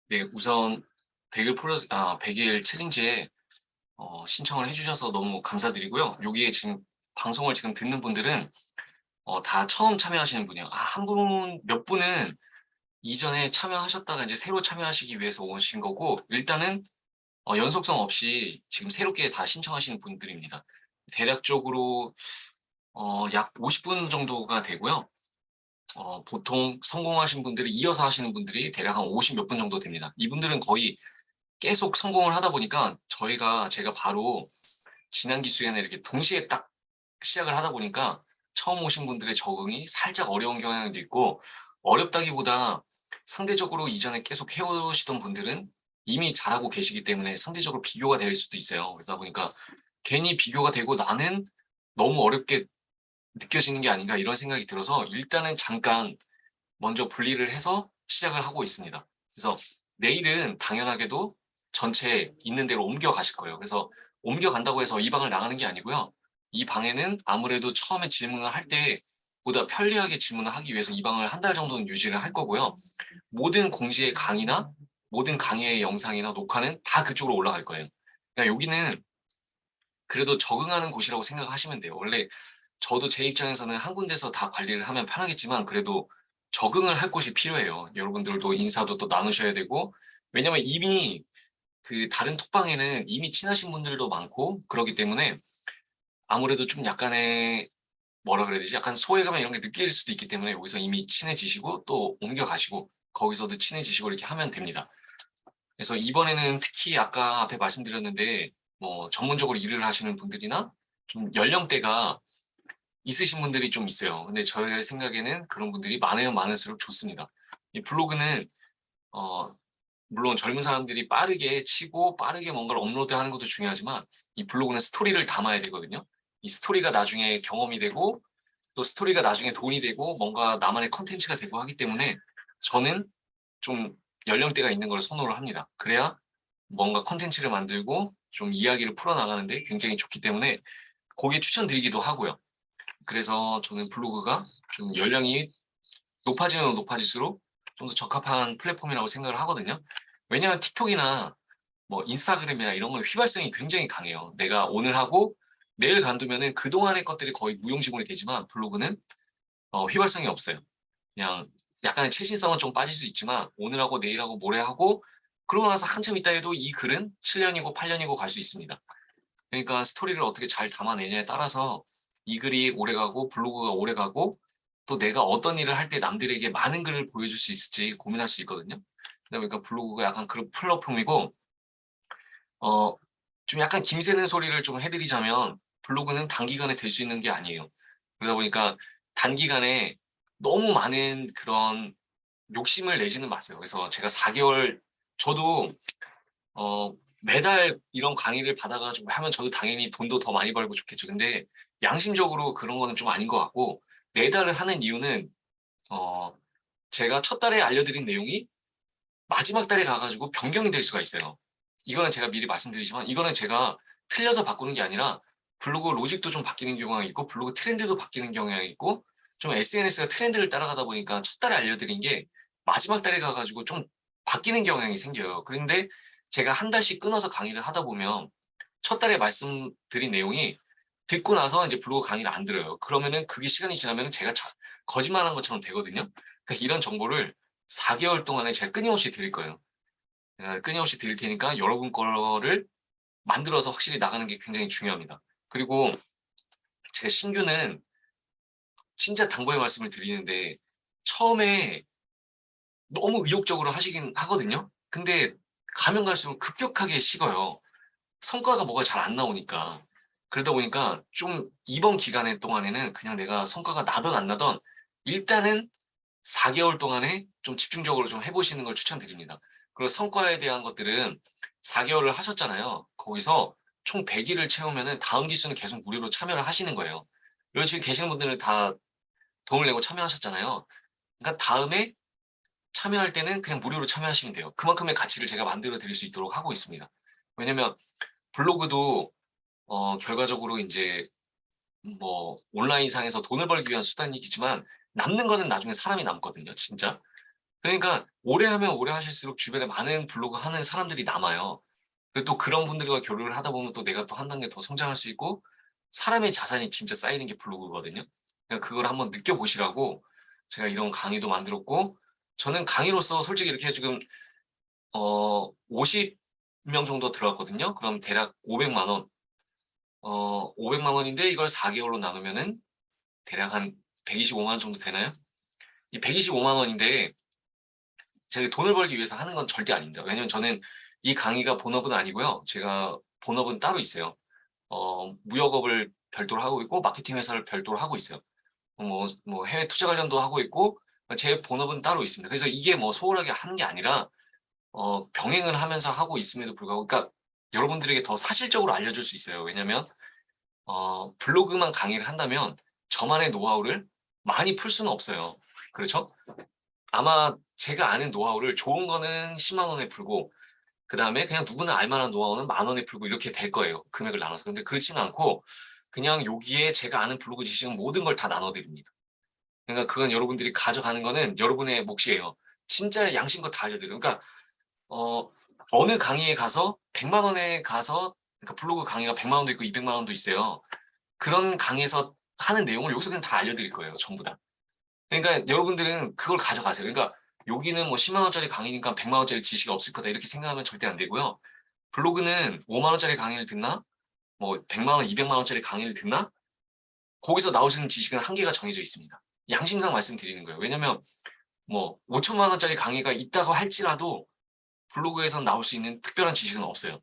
네, 우선 100일 챌린지에 신청을 해주셔서 너무 감사드리고요. 여기에 지금 방송을 지금 듣는 분들은 다 처음 참여하시는 분이요. 한 분, 몇 분은 이전에 참여하셨다가 이제 새로 참여하시기 위해서 오신 거고, 일단은 연속성 없이 지금 새롭게 다 신청하시는 분들입니다. 대략적으로 약 50분 정도가 되고요. 보통 성공하신 분들이 이어서 하시는 분들이 대략 한 50 몇 분 정도 됩니다. 이분들은 거의 계속 성공을 하다 보니까 제가 바로 지난 기수에는 이렇게 동시에 딱 시작을 하다 보니까 처음 오신 분들의 적응이 살짝 어려운 경향도 있고, 어렵다기보다 상대적으로 이전에 계속 해오시던 분들은 이미 잘하고 계시기 때문에 상대적으로 비교가 될 수도 있어요. 그러다 보니까 괜히 비교가 되고 나는 너무 어렵게 느껴지는 게 아닌가 이런 생각이 들어서 일단은 잠깐 먼저 분리를 해서 시작을 하고 있습니다. 그래서 내일은 당연하게도 전체 있는 대로 옮겨가실 거예요. 그래서 옮겨간다고 해서 이 방을 나가는 게 아니고요. 이 방에는 아무래도 처음에 질문을 할 때보다 편리하게 질문을 하기 위해서 이 방을 한 달 정도는 유지를 할 거고요. 모든 공지의 강의나 모든 강의의 영상이나 녹화는 다 그쪽으로 올라갈 거예요. 그러니까 여기는 그래도 적응하는 곳이라고 생각하시면 돼요. 원래 저도 제 입장에서는 한 군데서 다 관리를 하면 편하겠지만 그래도 적응을 할 곳이 필요해요. 여러분들도 인사도 또 나누셔야 되고, 왜냐면 이미 그 다른 톡방에는 이미 친하신 분들도 많고 그렇기 때문에 아무래도 좀 약간의 뭐라 그래야 되지? 약간 소외감 이런 게 느낄 수도 있기 때문에 여기서 이미 친해지시고 또 옮겨가시고 거기서도 친해지시고 이렇게 하면 됩니다. 그래서 이번에는 특히 아까 앞에 말씀드렸는데 뭐 전문적으로 일을 하시는 분들이나 좀 연령대가 있으신 분들이 좀 있어요. 근데 저의 생각에는 그런 분들이 많으면 많을수록 좋습니다. 이 블로그는 어, 물론 젊은 사람들이 빠르게 치고 빠르게 뭔가를 업로드하는 것도 중요하지만 이 블로그는 스토리를 담아야 되거든요. 이 스토리가 나중에 경험이 되고 또 스토리가 나중에 돈이 되고 뭔가 나만의 컨텐츠가 되고 하기 때문에 저는 좀 연령대가 있는 걸 선호를 합니다. 그래야 뭔가 컨텐츠를 만들고 좀 이야기를 풀어나가는데 굉장히 좋기 때문에 거기에 추천드리기도 하고요. 그래서 저는 블로그가 좀 연령이 높아지면 높아질수록 좀 더 적합한 플랫폼이라고 생각을 하거든요. 왜냐하면 틱톡이나 뭐 인스타그램이나 이런 건 휘발성이 굉장히 강해요. 내가 오늘 하고 내일 간두면은 그동안의 것들이 거의 무용지물이 되지만 블로그는 휘발성이 없어요. 그냥 약간의 최신성은 좀 빠질 수 있지만 오늘하고 내일하고 모레하고 그러고 나서 한참 있다 해도 이 글은 7년이고 8년이고 갈 수 있습니다. 그러니까 스토리를 어떻게 잘 담아내냐에 따라서 이 글이 오래가고 블로그가 오래가고 또 내가 어떤 일을 할 때 남들에게 많은 글을 보여줄 수 있을지 고민할 수 있거든요. 그러다 보니까 블로그가 약간 그런 플랫폼이고 어, 좀 약간 김새는 소리를 좀 해드리자면 블로그는 단기간에 될 수 있는 게 아니에요. 그러다 보니까 단기간에 너무 많은 그런 욕심을 내지는 마세요. 그래서 제가 4개월 저도 매달 이런 강의를 받아가지고 하면 저도 당연히 돈도 더 많이 벌고 좋겠죠. 근데 양심적으로 그런 거는 좀 아닌 것 같고, 매달을 하는 이유는, 어, 제가 첫 달에 알려드린 내용이 마지막 달에 가가지고 변경이 될 수가 있어요. 이거는 제가 미리 말씀드리지만, 이거는 제가 틀려서 바꾸는 게 아니라, 블로그 로직도 좀 바뀌는 경향이 있고, 블로그 트렌드도 바뀌는 경향이 있고, 좀 SNS가 트렌드를 따라가다 보니까 첫 달에 알려드린 게 마지막 달에 가가지고 좀 바뀌는 경향이 생겨요. 그런데 제가 한 달씩 끊어서 강의를 하다 보면 첫 달에 말씀드린 내용이 듣고 나서 이제 블로그 강의를 안 들어요. 그러면은 그게 시간이 지나면 제가 거짓말한 것처럼 되거든요. 그러니까 이런 정보를 4개월 동안에 제가 끊임없이 드릴 거예요. 끊임없이 드릴 테니까 여러분 거를 만들어서 확실히 나가는 게 굉장히 중요합니다. 그리고 제가 신규는 진짜 당부의 말씀을 드리는데 처음에 너무 의욕적으로 하시긴 하거든요. 근데 가면 갈수록 급격하게 식어요. 성과가 뭐가 잘 안 나오니까. 그러다 보니까 좀 이번 기간에 동안에는 그냥 내가 성과가 나든 안 나든 일단은 4개월 동안에 좀 집중적으로 좀 해보시는 걸 추천드립니다. 그리고 성과에 대한 것들은 4개월을 하셨잖아요. 거기서 총 100일을 채우면은 다음 기수는 계속 무료로 참여를 하시는 거예요. 여기 지금 계시는 분들은 다 돈을 내고 참여하셨잖아요. 그러니까 다음에 참여할 때는 그냥 무료로 참여하시면 돼요. 그만큼의 가치를 제가 만들어 드릴 수 있도록 하고 있습니다. 왜냐면 블로그도 결과적으로 이제 뭐 온라인상에서 돈을 벌기 위한 수단이겠지만 남는 거는 나중에 사람이 남거든요. 진짜. 그러니까 오래 하면 오래 하실수록 주변에 많은 블로그 하는 사람들이 남아요. 그리고 또 그런 분들과 교류를 하다 보면 또 내가 또 한 단계 더 성장할 수 있고 사람의 자산이 진짜 쌓이는 게 블로그거든요. 그러니까 그걸 한번 느껴보시라고 제가 이런 강의도 만들었고 저는 강의로서 솔직히 이렇게 지금 50명 정도 들어왔거든요. 그럼 대략 500만 원. 500만 원인데 이걸 4개월로 나누면은 대략 한 125만 원 정도 되나요? 이 125만 원인데 제가 돈을 벌기 위해서 하는 건 절대 아닙니다. 왜냐면 저는 이 강의가 본업은 아니고요. 제가 본업은 따로 있어요. 무역업을 별도로 하고 있고 마케팅 회사를 별도로 하고 있어요. 뭐 해외 투자 관련도 하고 있고 제 본업은 따로 있습니다. 그래서 이게 뭐 소홀하게 하는 게 아니라 병행을 하면서 하고 있음에도 불구하고 그러니까 여러분들에게 더 사실적으로 알려줄 수 있어요. 왜냐면 블로그만 강의를 한다면 저만의 노하우를 많이 풀 수는 없어요. 그렇죠? 아마 제가 아는 노하우를 좋은 거는 10만 원에 풀고 그다음에 그냥 누구나 알 만한 노하우는 만 원에 풀고 이렇게 될 거예요. 금액을 나눠서. 근데 그렇지는 않고 그냥 여기에 제가 아는 블로그 지식은 모든 걸 다 나눠 드립니다. 그러니까 그건 여러분들이 가져가는 거는 여러분의 몫이에요. 진짜 양심껏 다 알려드려요. 그러니까 어 어느 강의에 가서 100만 원에 가서 그러니까 블로그 강의가 100만 원도 있고 200만 원도 있어요. 그런 강의에서 하는 내용을 여기서 그냥 다 알려드릴 거예요. 전부 다. 그러니까 여러분들은 그걸 가져가세요. 그러니까 여기는 뭐 10만 원짜리 강의니까 100만 원짜리 지식이 없을 거다 이렇게 생각하면 절대 안 되고요. 블로그는 5만 원짜리 강의를 듣나 뭐 100만 원, 200만 원짜리 강의를 듣나 거기서 나올 수 있는 지식은 한계가 정해져 있습니다. 양심상 말씀드리는 거예요. 왜냐면 뭐 5천만 원짜리 강의가 있다고 할지라도 블로그에서 나올 수 있는 특별한 지식은 없어요.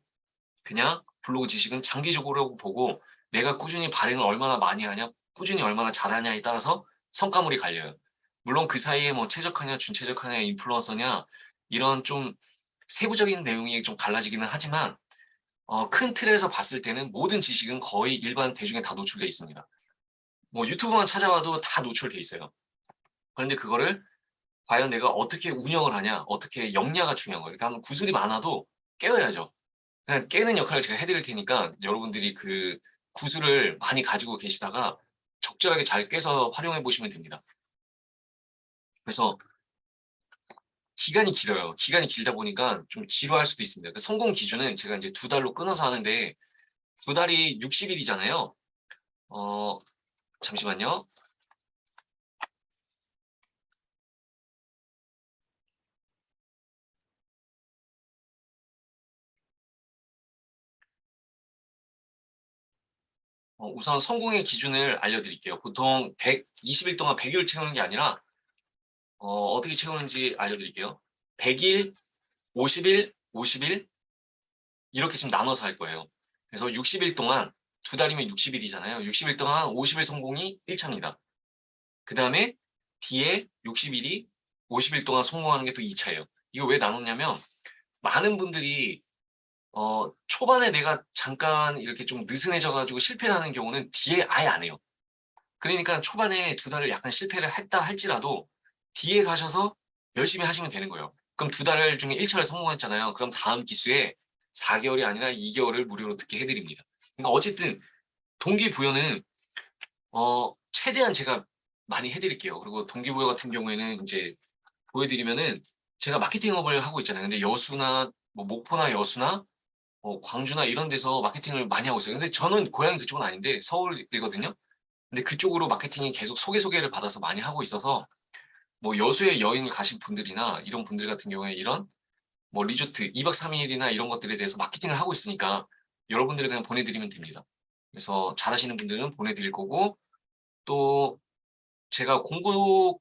그냥 블로그 지식은 장기적으로 보고 내가 꾸준히 발행을 얼마나 많이 하냐, 꾸준히 얼마나 잘하냐에 따라서 성과물이 갈려요. 물론 그 사이에 뭐 최적화냐, 준최적화냐, 인플루언서냐 이런 좀 세부적인 내용이 좀 달라지기는 하지만 큰 틀에서 봤을 때는 모든 지식은 거의 일반 대중에 다 노출돼 있습니다. 뭐 유튜브만 찾아봐도 다 노출돼 있어요. 그런데 그거를 과연 내가 어떻게 운영을 하냐, 어떻게 역량가 중요한 거예요. 그러니까 구슬이 많아도 깨어야죠. 그냥 깨는 역할을 제가 해드릴 테니까 여러분들이 그 구슬을 많이 가지고 계시다가 적절하게 잘 깨서 활용해 보시면 됩니다. 그래서 기간이 길어요. 기간이 길다 보니까 좀 지루할 수도 있습니다. 그 성공 기준은 제가 이제 2달로 끊어서 하는데 2달이 60일이잖아요. 어, 잠시만요. 우선 성공의 기준을 알려드릴게요. 보통 120일 동안 100일 채우는 게 아니라 어떻게 채우는지 알려드릴게요. 100일, 50일, 50일 이렇게 지금 나눠서 할 거예요. 그래서 60일 동안 2달이면 60일이잖아요. 60일 동안 50일 성공이 1차입니다. 그 다음에 뒤에 60일이 50일 동안 성공하는 게 또 2차예요. 이거 왜 나눴냐면 많은 분들이 초반에 내가 잠깐 이렇게 좀 느슨해져 가지고 실패를 하는 경우는 뒤에 아예 안 해요. 그러니까 초반에 2달을 약간 실패를 했다 할지라도 뒤에 가셔서 열심히 하시면 되는 거예요. 그럼 2달 중에 1차를 성공했잖아요. 그럼 다음 기수에 4개월이 아니라 2개월을 무료로 듣게 해드립니다. 그러니까 어쨌든 동기부여는 최대한 제가 많이 해드릴게요. 그리고 동기부여 같은 경우에는 이제 보여드리면은 제가 마케팅업을 하고 있잖아요. 근데 여수나 뭐 목포나 여수나 광주나 이런 데서 마케팅을 많이 하고 있어요. 근데 저는 고향이 그쪽은 아닌데 서울이거든요. 근데 그쪽으로 마케팅이 계속 소개를 받아서 많이 하고 있어서 뭐 여수에 여행을 가신 분들이나 이런 분들 같은 경우에 이런 뭐 리조트 2박 3일이나 이런 것들에 대해서 마케팅을 하고 있으니까 여러분들이 그냥 보내드리면 됩니다. 그래서 잘하시는 분들은 보내드릴 거고 또 제가 공부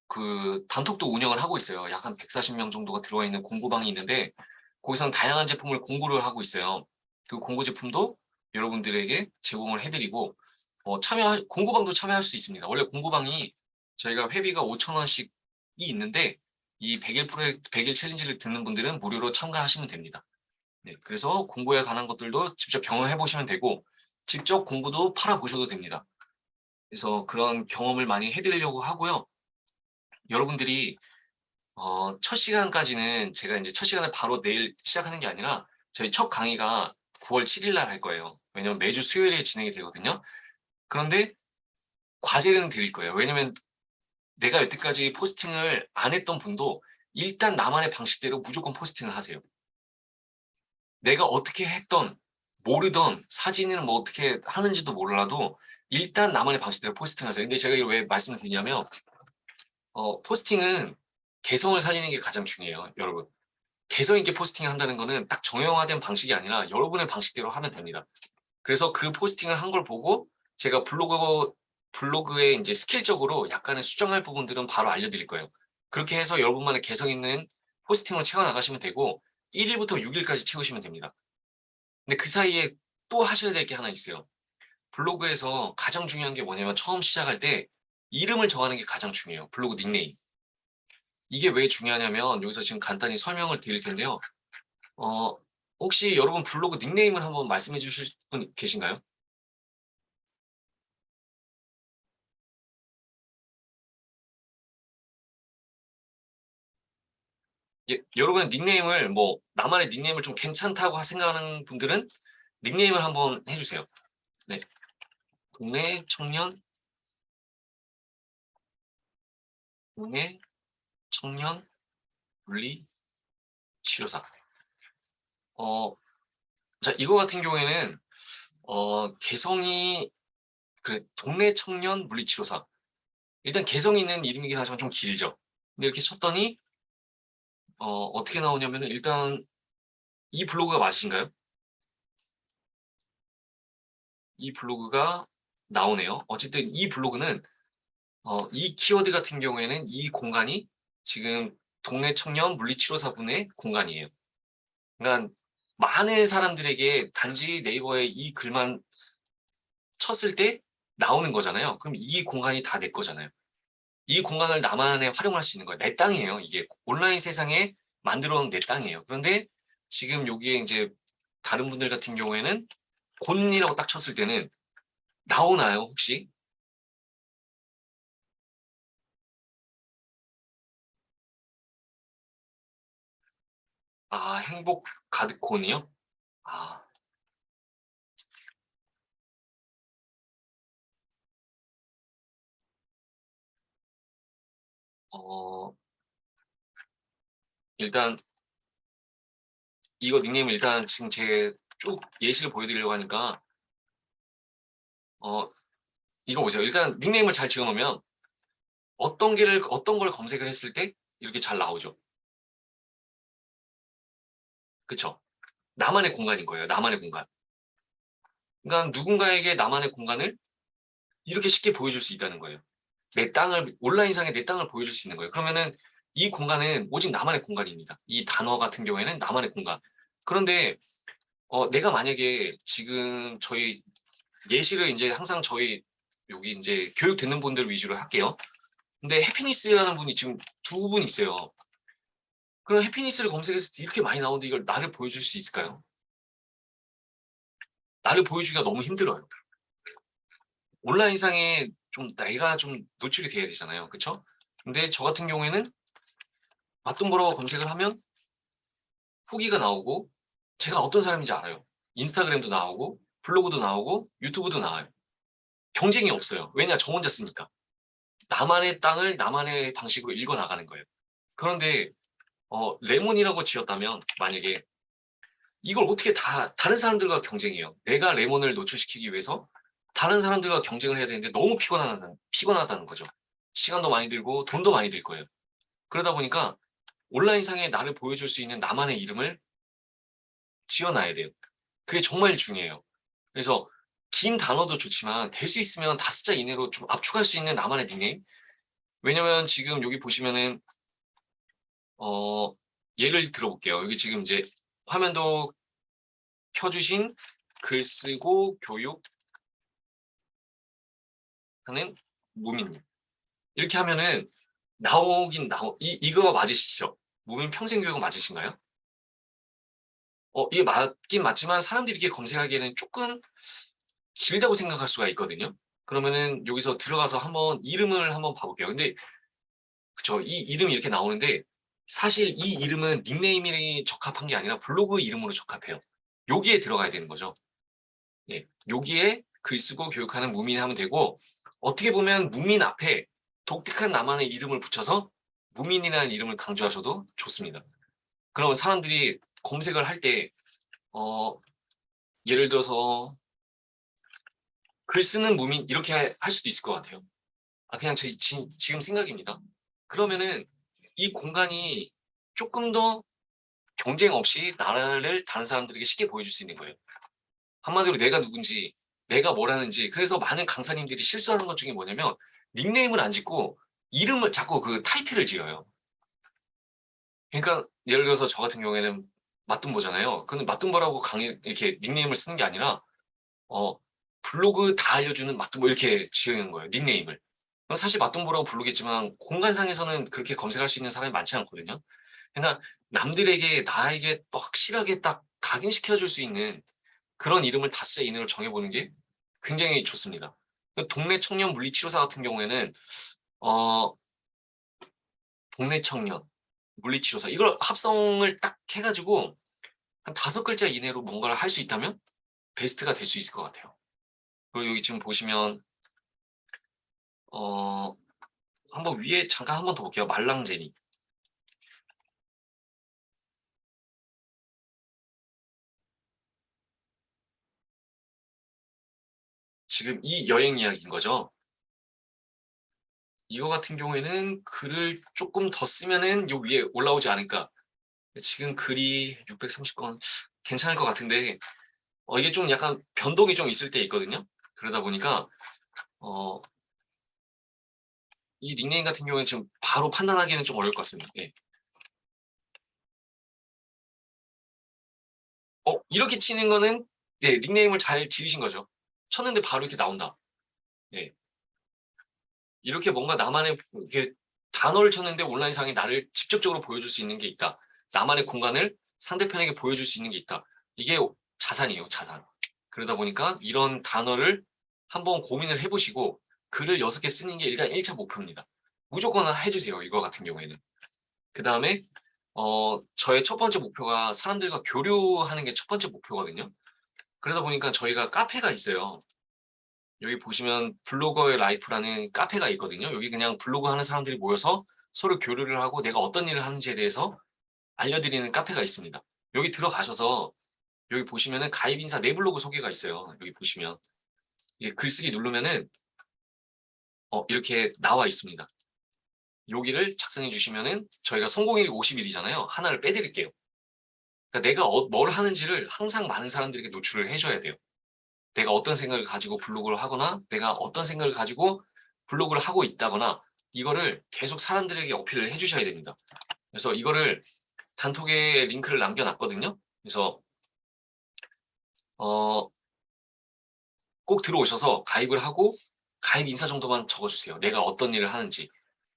그 단톡도 운영을 하고 있어요. 약 한 140명 정도가 들어와 있는 공부방이 있는데 거기서는 다양한 제품을 공구를 하고 있어요. 그 공구 제품도 여러분들에게 제공을 해드리고 공구방도 참여할 수 있습니다. 원래 공구방이 저희가 회비가 5천 원씩이 있는데 이 100일 프로젝트 100일 챌린지를 듣는 분들은 무료로 참가하시면 됩니다. 네, 그래서 공부에 관한 것들도 직접 경험해 보시면 되고 직접 공부도 팔아 보셔도 됩니다. 그래서 그런 경험을 많이 해드리려고 하고요. 여러분들이 첫 시간까지는 제가 이제 첫 시간을 바로 내일 시작하는 게 아니라 저희 첫 강의가 9월 7일 날 할 거예요. 왜냐면 매주 수요일에 진행이 되거든요. 그런데 과제는 드릴 거예요. 왜냐면 내가 여태까지 포스팅을 안 했던 분도 일단 나만의 방식대로 무조건 포스팅을 하세요. 내가 어떻게 했던 모르던 사진을 뭐 어떻게 하는지도 몰라도 일단 나만의 방식대로 포스팅하세요. 근데 제가 이걸 왜 말씀을 드리냐면 포스팅은 개성을 살리는 게 가장 중요해요, 여러분. 개성 있게 포스팅을 한다는 거는 딱 정형화된 방식이 아니라 여러분의 방식대로 하면 됩니다. 그래서 그 포스팅을 한 걸 보고 제가 블로그에 이제 스킬적으로 약간의 수정할 부분들은 바로 알려드릴 거예요. 그렇게 해서 여러분만의 개성 있는 포스팅으로 채워 나가시면 되고 1일부터 6일까지 채우시면 됩니다. 근데 그 사이에 또 하셔야 될 게 하나 있어요. 블로그에서 가장 중요한 게 뭐냐면 처음 시작할 때 이름을 정하는 게 가장 중요해요. 블로그 닉네임. 이게 왜 중요하냐면 여기서 지금 간단히 설명을 드릴 텐데요. 어, 혹시 여러분 블로그 닉네임을 한번 말씀해 주실 분 계신가요? 여러분의 닉네임을 뭐 나만의 닉네임을 좀 괜찮다고 생각하는 분들은 닉네임을 한번 해주세요. 네, 동네 청년, 동네 청년 물리 치료사. 어, 자 이거 같은 경우에는 개성이 그래 동네 청년 물리치료사. 일단 개성 있는 이름이긴 하지만 좀 길죠. 근데 이렇게 쳤더니 어떻게 나오냐면은 일단 이 블로그가 맞으신가요? 이 블로그가 나오네요. 어쨌든 이 블로그는 이 키워드 같은 경우에는 이 공간이 지금 동네 청년 물리치료사분의 공간이에요. 그러니까 많은 사람들에게 단지 네이버에 이 글만 쳤을 때 나오는 거잖아요. 그럼 이 공간이 다 내 거잖아요. 이 공간을 나만의 활용할 수 있는 거예요. 내 땅이에요. 이게 온라인 세상에 만들어 놓은 내 땅이에요. 그런데 지금 여기에 이제 다른 분들 같은 경우에는 곤이라고 딱 쳤을 때는 나오나요, 혹시? 아, 행복 가득 곤이요? 아, 어, 일단 이거 닉네임 일단 지금 제 쭉 예시를 보여드리려고 하니까 어, 이거 보세요. 일단 닉네임을 잘 지어놓으면 어떤 걸 검색을 했을 때 이렇게 잘 나오죠. 그쵸? 나만의 공간인 거예요. 나만의 공간. 그러니까 누군가에게 나만의 공간을 이렇게 쉽게 보여줄 수 있다는 거예요. 내 땅을 온라인상에 내 땅을 보여줄 수 있는 거예요. 그러면은 이 공간은 오직 나만의 공간입니다. 이 단어 같은 경우에는 나만의 공간. 그런데 내가 만약에 지금 저희 예시를 이제 항상 저희 여기 이제 교육 듣는 분들 위주로 할게요. 근데 해피니스라는 분이 지금 두 분 있어요. 그럼 해피니스를 검색했을 때 이렇게 많이 나오는데 이걸 나를 보여줄 수 있을까요? 나를 보여주기가 너무 힘들어요. 온라인상에 좀 내가 좀 노출이 돼야 되잖아요. 그쵸? 근데 저 같은 경우에는 맞동거라고 검색을 하면 후기가 나오고 제가 어떤 사람인지 알아요. 인스타그램도 나오고 블로그도 나오고 유튜브도 나와요. 경쟁이 없어요. 왜냐? 저 혼자 쓰니까. 나만의 땅을 나만의 방식으로 읽어 나가는 거예요. 그런데 레몬이라고 지었다면 만약에 이걸 어떻게 다른 사람들과 경쟁해요. 내가 레몬을 노출시키기 위해서 다른 사람들과 경쟁을 해야 되는데 너무 피곤하다는 거죠. 시간도 많이 들고 돈도 많이 들 거예요. 그러다 보니까 온라인상에 나를 보여줄 수 있는 나만의 이름을 지어놔야 돼요. 그게 정말 중요해요. 그래서 긴 단어도 좋지만 될 수 있으면 5자 이내로 좀 압축할 수 있는 나만의 닉네임. 왜냐면 지금 여기 보시면은 어, 예를 들어볼게요. 여기 지금 이제 화면도 켜주신 글 쓰고 교육하는 무민님. 이렇게 하면은 이거 맞으시죠? 무민 평생교육 맞으신가요? 이게 맞긴 맞지만 사람들이 이렇게 검색하기에는 조금 길다고 생각할 수가 있거든요. 그러면은 여기서 들어가서 한번 이름을 한번 봐볼게요. 근데 그쵸, 이 이름이 이렇게 나오는데 사실 이 이름은 닉네임이 적합한 게 아니라 블로그 이름으로 적합해요. 여기에 들어가야 되는 거죠. 예, 여기에 글 쓰고 교육하는 무민 하면 되고 어떻게 보면 무민 앞에 독특한 나만의 이름을 붙여서 무민이라는 이름을 강조하셔도 좋습니다. 그러면 사람들이 검색을 할 때 예를 들어서 글 쓰는 무민 이렇게 할 수도 있을 것 같아요. 그냥 제 지금 생각입니다. 그러면은 이 공간이 조금 더 경쟁 없이 나를 다른 사람들에게 쉽게 보여줄 수 있는 거예요. 한마디로 내가 누군지, 내가 뭘 하는지. 그래서 많은 강사님들이 실수하는 것 중에 뭐냐면 닉네임을 안 짓고 이름을 자꾸 그 타이틀을 지어요. 그러니까 예를 들어서 저 같은 경우에는 맞tum보잖아요. 근데 맞tum보라고 이렇게 닉네임을 쓰는 게 아니라 어, 블로그 다 알려주는 맞tum보 이렇게 지으는 거예요. 닉네임을. 그럼 사실 맞tum보라고 부르겠지만 공간상에서는 그렇게 검색할 수 있는 사람이 많지 않거든요. 그러니까 남들에게 나에게 또 확실하게 딱 각인시켜줄 수 있는 그런 이름을 다스의 인을 정해보는 게 굉장히 좋습니다. 그 동네 청년 물리치료사 같은 경우에는 어, 동네 청년 물리치료사 이걸 합성을 딱 해가지고 한 5글자 이내로 뭔가를 할 수 있다면 베스트가 될 수 있을 것 같아요. 그리고 여기 지금 보시면 한번 위에 잠깐 한 번 더 볼게요. 말랑제니. 지금 이 여행 이야기인 거죠. 이거 같은 경우에는 글을 조금 더 쓰면은 요 위에 올라오지 않을까. 지금 글이 630건 괜찮을 것 같은데 이게 좀 약간 변동이 좀 있을 때 있거든요. 그러다 보니까 어, 이 닉네임 같은 경우에는 지금 바로 판단하기는 좀 어려울 것 같습니다. 예. 이렇게 치는 거는 네, 닉네임을 잘 지으신 거죠. 쳤는데 바로 이렇게 나온다. 예. 이렇게 뭔가 나만의 이렇게 단어를 쳤는데 온라인상에 나를 직접적으로 보여줄 수 있는 게 있다. 나만의 공간을 상대편에게 보여줄 수 있는 게 있다. 이게 자산이에요, 자산. 그러다 보니까 이런 단어를 한번 고민을 해보시고 글을 6개 쓰는 게 일단 1차 목표입니다. 무조건 해주세요, 이거 같은 경우에는. 그 다음에 저의 첫 번째 목표가 사람들과 교류하는 게 첫 번째 목표거든요. 그러다 보니까 저희가 카페가 있어요. 여기 보시면 블로거의 라이프라는 카페가 있거든요. 여기 그냥 블로그 하는 사람들이 모여서 서로 교류를 하고 내가 어떤 일을 하는지에 대해서 알려드리는 카페가 있습니다. 여기 들어가셔서 여기 보시면은 가입 인사 내 블로그 소개가 있어요. 여기 보시면 글쓰기 누르면은 이렇게 나와 있습니다. 여기를 작성해 주시면은 저희가 성공률이 50일이잖아요. 하나를 빼드릴게요. 그러니까 내가 뭘 하는지를 항상 많은 사람들에게 노출을 해줘야 돼요. 내가 어떤 생각을 가지고 블로그를 하거나 내가 어떤 생각을 가지고 블로그를 하고 있다거나 이거를 계속 사람들에게 어필을 해주셔야 됩니다. 그래서 이거를 단톡에 링크를 남겨놨거든요. 그래서 어, 꼭 들어오셔서 가입을 하고 가입 인사 정도만 적어주세요. 내가 어떤 일을 하는지,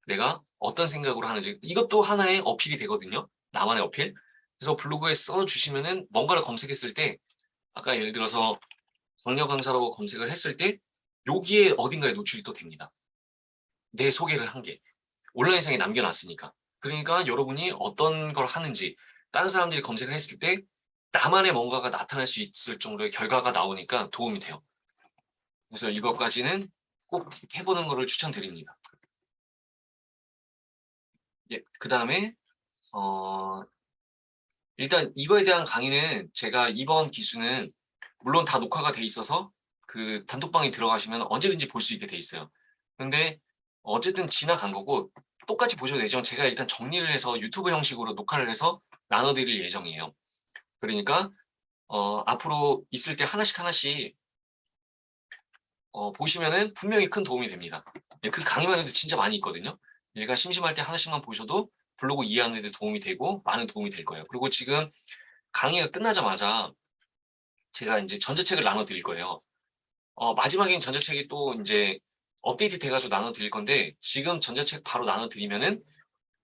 내가 어떤 생각으로 하는지 이것도 하나의 어필이 되거든요. 나만의 어필. 그래서 블로그에 써주시면은 뭔가를 검색했을 때 아까 예를 들어서 광역 강사라고 검색을 했을 때 여기에 어딘가에 노출이 또 됩니다. 내 소개를 한 게. 온라인상에 남겨놨으니까. 그러니까 여러분이 어떤 걸 하는지 다른 사람들이 검색을 했을 때 나만의 뭔가가 나타날 수 있을 정도의 결과가 나오니까 도움이 돼요. 그래서 이것까지는 꼭 해보는 거를 추천드립니다. 예, 그 다음에 일단 이거에 대한 강의는 제가 이번 기수는 물론 다 녹화가 돼 있어서 그 단톡방에 들어가시면 언제든지 볼 수 있게 돼 있어요. 근데 어쨌든 지나간 거고 똑같이 보셔도 되지만 제가 일단 정리를 해서 유튜브 형식으로 녹화를 해서 나눠드릴 예정이에요. 그러니까 앞으로 있을 때 하나씩 하나씩 보시면은 분명히 큰 도움이 됩니다. 예, 그 강의만 해도 진짜 많이 있거든요. 얘가 심심할 때 하나씩만 보셔도 블로그 이해하는 데 도움이 되고 많은 도움이 될 거예요. 그리고 지금 강의가 끝나자마자 제가 이제 전자책을 나눠드릴 거예요. 마지막엔 전자책이 또 이제 업데이트 돼가지고 나눠드릴 건데 지금 전자책 바로 나눠드리면은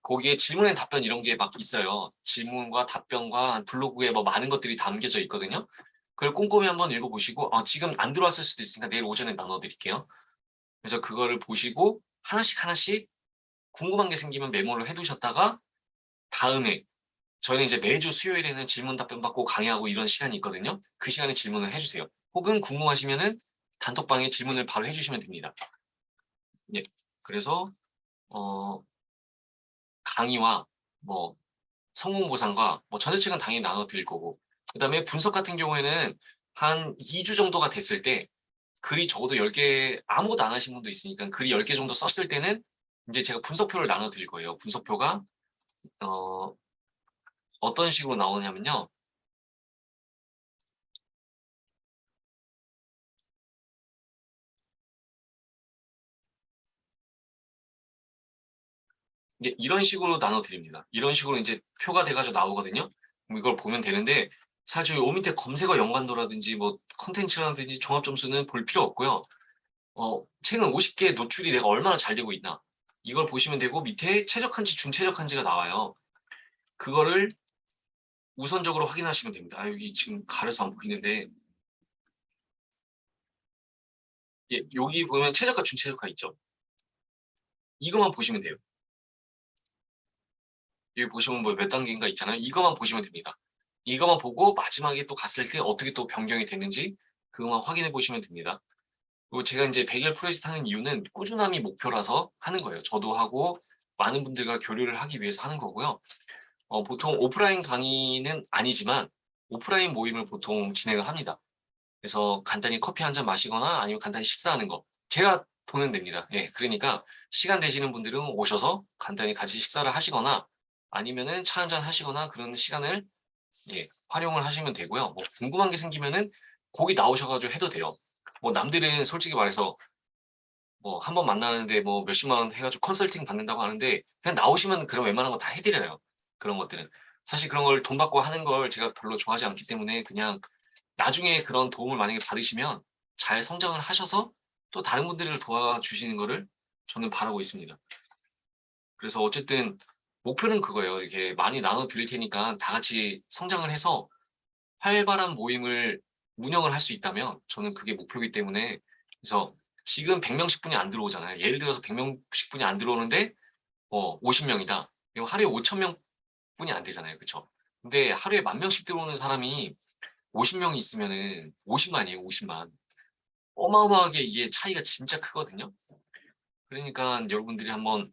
거기에 질문에 답변 이런 게 막 있어요. 질문과 답변과 블로그에 뭐 많은 것들이 담겨져 있거든요. 그걸 꼼꼼히 한번 읽어보시고 지금 안 들어왔을 수도 있으니까 내일 오전에 나눠드릴게요. 그래서 그거를 보시고 하나씩 하나씩 궁금한 게 생기면 메모를 해두셨다가 다음에 저희는 이제 매주 수요일에는 질문 답변 받고 강의하고 이런 시간이 있거든요. 그 시간에 질문을 해주세요. 혹은 궁금하시면은 단톡방에 질문을 바로 해주시면 됩니다. 예. 그래서 어 강의와 뭐 성공 보상과 뭐 전자책은 당연히 나눠 드릴 거고, 그다음에 분석 같은 경우에는 한 2주 정도가 됐을 때 글이 적어도 10개, 아무것도 안 하신 분도 있으니까 글이 10개 정도 썼을 때는 인제 제가 분석표를 나눠 드릴 거예요. 분석표가 어 어떤 식으로 나오냐면요. 이제 이런 식으로 나눠 드립니다. 이런 식으로 인제 표가 돼 가지고 나오거든요. 그럼 이걸 보면 되는데, 사실 요 밑에 검색어 연관도라든지 뭐 콘텐츠라든지 종합 점수는 볼 필요 없고요. 최근 50개 노출이 내가 얼마나 잘 되고 있나, 이걸 보시면 되고, 밑에 최적한지 준최적한지가 나와요. 그거를 우선적으로 확인하시면 됩니다. 아, 여기 지금 가려서 안 보이는데, 예, 여기 보면 최저가 준최저가 있죠. 이거만 보시면 돼요. 여기 보시면 뭐 몇 단계인가 있잖아요. 이거만 보시면 됩니다. 이거만 보고 마지막에 또 갔을 때 어떻게 또 변경이 됐는지 그것만 확인해 보시면 됩니다. 그리고 제가 인제 100일 프로젝트 하는 이유는 꾸준함이 목표라서 하는 거예요. 저도 하고 많은 분들과 교류를 하기 위해서 하는 거고요. 보통 오프라인 강의는 아니지만 오프라인 모임을 보통 진행을 합니다. 그래서 간단히 커피 한 잔 마시거나 아니면 간단히 식사하는 거, 제가 돈은 냅니다. 예. 그러니까 시간 되시는 분들은 오셔서 간단히 같이 식사를 하시거나 아니면은 차 한 잔 하시거나 그런 시간을, 예, 활용을 하시면 되고요. 뭐 궁금한 게 생기면은 거기 나오셔 가지고 해도 돼요. 뭐 남들은 솔직히 말해서 뭐 한 번 만나는데 뭐 몇십만 원 해 가지고 컨설팅 받는다고 하는데, 그냥 나오시면 그런 웬만한 거 다 해 드려요, 그런 것들은. 사실 그런 걸 돈 받고 하는 걸 제가 별로 좋아하지 않기 때문에, 그냥 나중에 그런 도움을 만약에 받으시면 잘 성장을 하셔서 또 다른 분들을 도와주시는 거를 저는 바라고 있습니다. 그래서 어쨌든 목표는 그거예요. 이렇게 많이 나눠 드릴 테니까 다 같이 성장을 해서 활발한 모임을 운영을 할 수 있다면 저는 그게 목표이기 때문에. 그래서 지금 100 명씩 분이 안 들어오잖아요. 예를 들어서 100 명씩 분이 안 들어오는데 50 명이다. 그럼 하루에 5,000명 분이 안 되잖아요. 그쵸? 근데 하루에 10,000 명씩 들어오는 사람이 50 명이 있으면은 50만이에요, 50만. 어마어마하게 이게 차이가 진짜 크거든요. 그러니까 여러분들이 한번,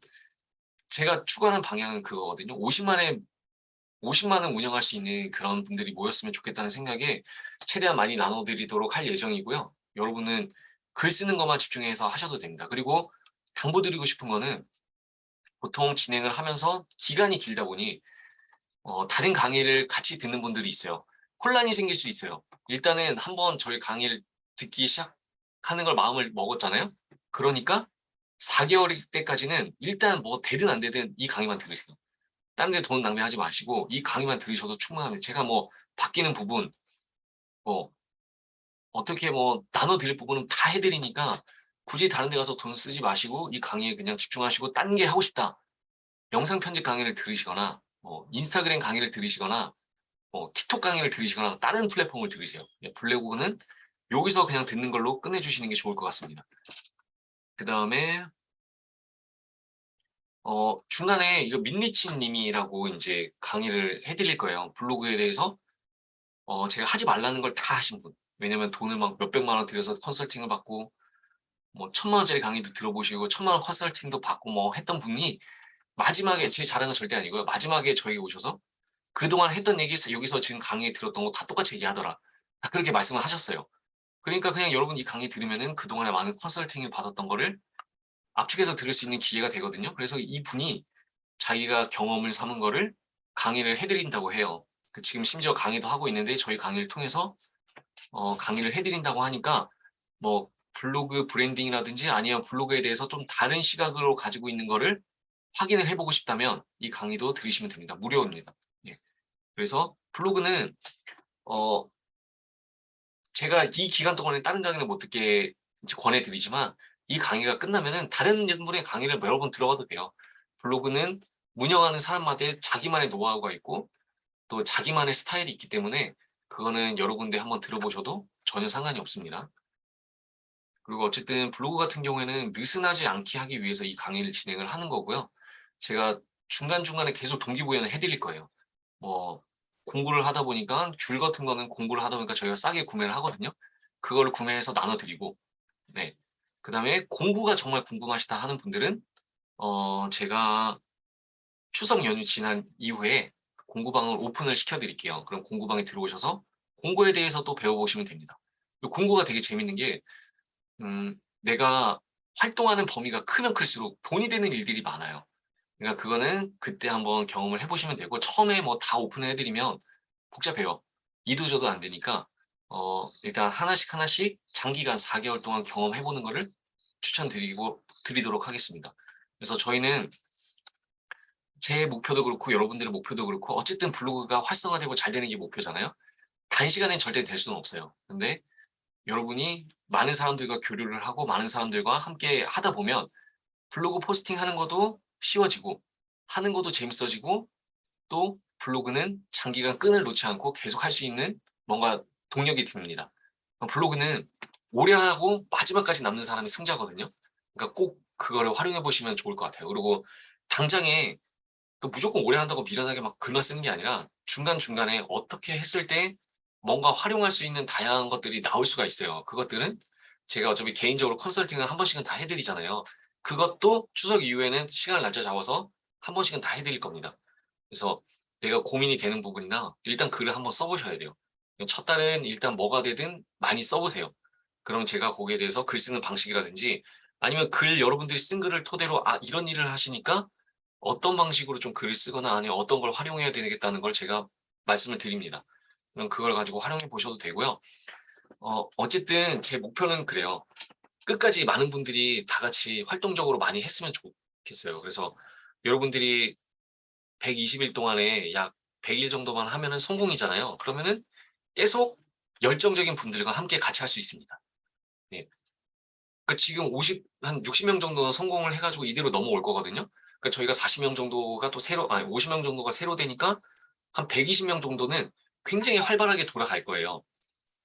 제가 추구하는 방향은 그거거든요. 50만을 운영할 수 있는 그런 분들이 모였으면 좋겠다는 생각에 최대한 많이 나눠 드리도록 할 예정이고요. 여러분은 글 쓰는 것만 집중해서 하셔도 됩니다. 그리고 당부드리고 싶은 거는, 보통 진행을 하면서 기간이 길다 보니 다른 강의를 같이 듣는 분들이 있어요. 혼란이 생길 수 있어요. 일단은 한번 저희 강의를 듣기 시작하는 걸 마음을 먹었잖아요. 그러니까 4개월 때까지는 일단 뭐 되든 안 되든 이 강의만 들으세요. 다른 데 돈 낭비하지 마시고 이 강의만 들으셔도 충분합니다. 제가 뭐 바뀌는 부분, 뭐 어떻게 뭐 나눠 드릴 부분은 다 해 드리니까, 굳이 다른 데 가서 돈 쓰지 마시고 이 강의에 그냥 집중하시고, 딴 게 하고 싶다, 영상 편집 강의를 들으시거나 뭐 인스타그램 강의를 들으시거나 틱톡 강의를 들으시거나 다른 플랫폼을 들으세요. 예, 블로그는 여기서 그냥 듣는 걸로 끝내 주시는 게 좋을 것 같습니다. 그다음에 중간에 이거 민니치 님이라고 인제 강의를 해 드릴 거예요. 블로그에 대해서 제가 하지 말라는 걸 다 하신 분. 왜냐면 돈을 막 몇백만 원 들여서 컨설팅을 받고 뭐 1,000만 원짜리 강의도 들어보시고 1,000만 원 컨설팅도 받고 뭐 했던 분이, 마지막에 제 자랑은 절대 아니고요. 마지막에 저에게 오셔서 "그동안 했던 얘기 여기서 지금 강의 들었던 거 다 똑같이 얘기하더라." 딱 그렇게 말씀을 하셨어요. 그러니까 그냥 여러분 이 강의 들으면은 그동안에 많은 컨설팅을 받았던 거를 압축해서 들을 수 있는 기회가 되거든요. 그래서 이분이 자기가 경험을 삼은 거를 강의를 해 드린다고 해요. 지금 심지어 강의도 하고 있는데 저희 강의를 통해서 강의를 해 드린다고 하니까, 뭐 블로그 브랜딩이라든지 아니면 블로그에 대해서 좀 다른 시각으로 가지고 있는 거를 확인을 해 보고 싶다면 이 강의도 들으시면 됩니다. 무료입니다. 예. 그래서 블로그는 어 제가 이 기간 동안에 다른 강의를 못 듣게 이제 권해 드리지만, 이 강의가 끝나면은 다른 분의 강의를 여러 번 들어봐도 돼요. 블로그는 운영하는 사람마다의 자기만의 노하우가 있고 또 자기만의 스타일이 있기 때문에 그거는 여러 군데 한번 들어보셔도 전혀 상관이 없습니다. 그리고 어쨌든 블로그 같은 경우에는 느슨하지 않게 하기 위해서 이 강의를 진행을 하는 거고요. 제가 중간중간에 계속 동기부여는 해 드릴 거예요. 뭐 공부를 하다 보니까 귤 같은 거는 공부를 하다 보니까 저희가 싸게 구매를 하거든요. 그거를 구매해서 나눠 드리고, 네. 그다음에 공부가 정말 궁금하시다 하는 분들은 제가 추석 연휴 지난 이후에 공구방을 오픈을 시켜 드릴게요. 그럼 공구방에 들어오셔서 공구에 대해서 또 배워보시면 됩니다. 공구가 되게 재밌는 게 내가 활동하는 범위가 크면 클수록 돈이 되는 일들이 많아요. 그러니까 그거는 그때 한번 경험을 해 보시면 되고, 처음에 뭐 다 오픈을 해 드리면 복잡해요. 이도 저도 안 되니까 일단 하나씩 하나씩 장기간 4 개월 동안 경험해 보는 거를 드리도록 하겠습니다. 그래서 저희는 제 목표도 그렇고 여러분들의 목표도 그렇고 어쨌든 블로그가 활성화되고 잘 되는 게 목표잖아요. 단시간에 절대 될 수는 없어요. 근데 여러분이 많은 사람들과 교류를 하고 많은 사람들과 함께 하다 보면 블로그 포스팅하는 것도 쉬워지고 하는 것도 재밌어지고, 또 블로그는 장기간 끈을 놓지 않고 계속 할 수 있는 뭔가 동력이 됩니다. 블로그는 오래 하고 마지막까지 남는 사람이 승자거든요. 그러니까 꼭 그거를 활용해 보시면 좋을 것 같아요. 그리고 당장에 또 무조건 오래 한다고 미련하게 막 글만 쓰는 게 아니라 중간중간에 어떻게 했을 때 뭔가 활용할 수 있는 다양한 것들이 나올 수가 있어요. 그것들은 제가 어차피 개인적으로 컨설팅을 한 번씩은 다 해 드리잖아요. 그것도 추석 이후에는 시간을 날짜 잡아서 한 번씩은 다 해 드릴 겁니다. 그래서 내가 고민이 되는 부분이나 일단 글을 한번 써 보셔야 돼요. 첫 달은 일단 뭐가 되든 많이 써 보세요. 그럼 제가 거기에 대해서 글 쓰는 방식이라든지, 아니면 여러분들이 쓴 글을 토대로 '아 이런 일을 하시니까 어떤 방식으로 좀 글을 쓰거나 아니면 어떤 걸 활용해야 되겠다.'는 걸 제가 말씀을 드립니다. 그럼 그걸 가지고 활용해 보셔도 되고요. 어쨌든 제 목표는 그래요. 끝까지 많은 분들이 다 같이 활동적으로 많이 했으면 좋겠어요. 그래서 여러분들이 120일 동안에 약 100일 정도만 하면은 성공이잖아요. 그러면은 계속 열정적인 분들과 함께 같이 할 수 있습니다. 예. 지금 60명 정도는 성공을 해 가지고 이대로 넘어올 거거든요. 저희가 40명 정도가 또 새로, 아니 50명 정도가 새로 되니까 한 120명 정도는 굉장히 활발하게 돌아갈 거예요.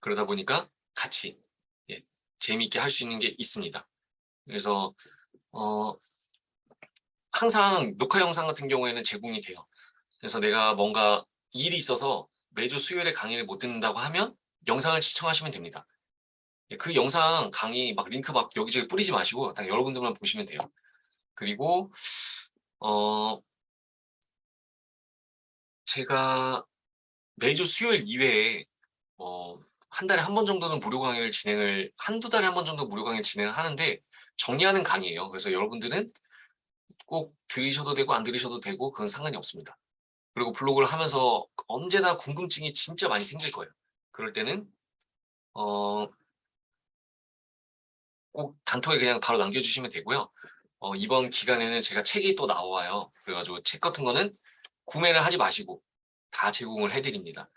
그러다 보니까 같이, 예, 재미있게 할 수 있는 게 있습니다. 그래서 어 항상 녹화 영상 같은 경우에는 제공이 돼요. 그래서 내가 뭔가 일이 있어서 매주 수요일에 강의를 못 듣는다고 하면 영상을 시청하시면 됩니다. 예, 그 영상 강의 막 링크 막 여기저기 뿌리지 마시고 딱 여러분들만 보시면 돼요. 그리고 어 제가 매주 수요일 이외에 한 달에 한 번 정도는 무료 강의를 진행을, 한두 달에 한 번 정도 무료 강의를 진행을 하는데 정리하는 강의예요. 그래서 여러분들은 꼭 들으셔도 되고 안 들으셔도 되고 그건 상관이 없습니다. 그리고 블로그를 하면서 언제나 궁금증이 진짜 많이 생길 거예요. 그럴 때는 어 꼭 단톡에 그냥 바로 남겨 주시면 되고요. 이번 기간에는 제가 책이 또 나와요. 그래 가지고 책 같은 거는 구매를 하지 마시고 다 제공을 해 드립니다.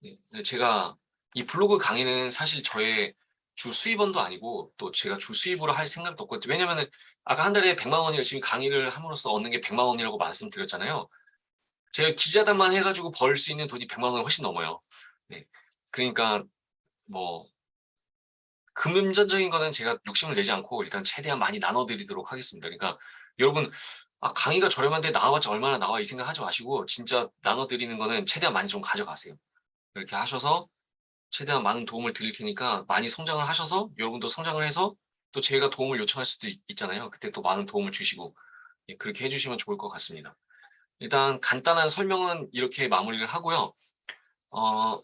네. 근데 제가 이 블로그 강의는 사실 저의 주 수입원도 아니고 또 제가 주 수입으로 할 생각도 없고, 왜냐면은 아까 한 달에 1 0 0 원을 열심히 강의를 함으로써 얻는 게 1 0 0 원이라고 말씀드렸잖아요. 제가 기자단만 해 가지고 벌 수 있는 돈이 1 0 0 원이 훨씬 넘어요. 네. 그러니까 뭐 금전적인 거는 제가 욕심을 내지 않고 일단 최대한 많이 나눠 드리도록 하겠습니다. 그러니까 여러분, '아 강의가 저렴한데 나와봤자 얼마나 나와.' 이 생각하지 마시고 진짜 나눠 드리는 거는 최대한 많이 좀 가져가세요. 이렇게 하셔서 최대한 많은 도움을 드릴 테니까 많이 성장을 하셔서 여러분도 성장을 해서 또 제가 도움을 요청할 수도 있잖아요. 그때 또 많은 도움을 주시고, 예, 그렇게 해 주시면 좋을 것 같습니다. 일단 간단한 설명은 이렇게 마무리를 하고요. 어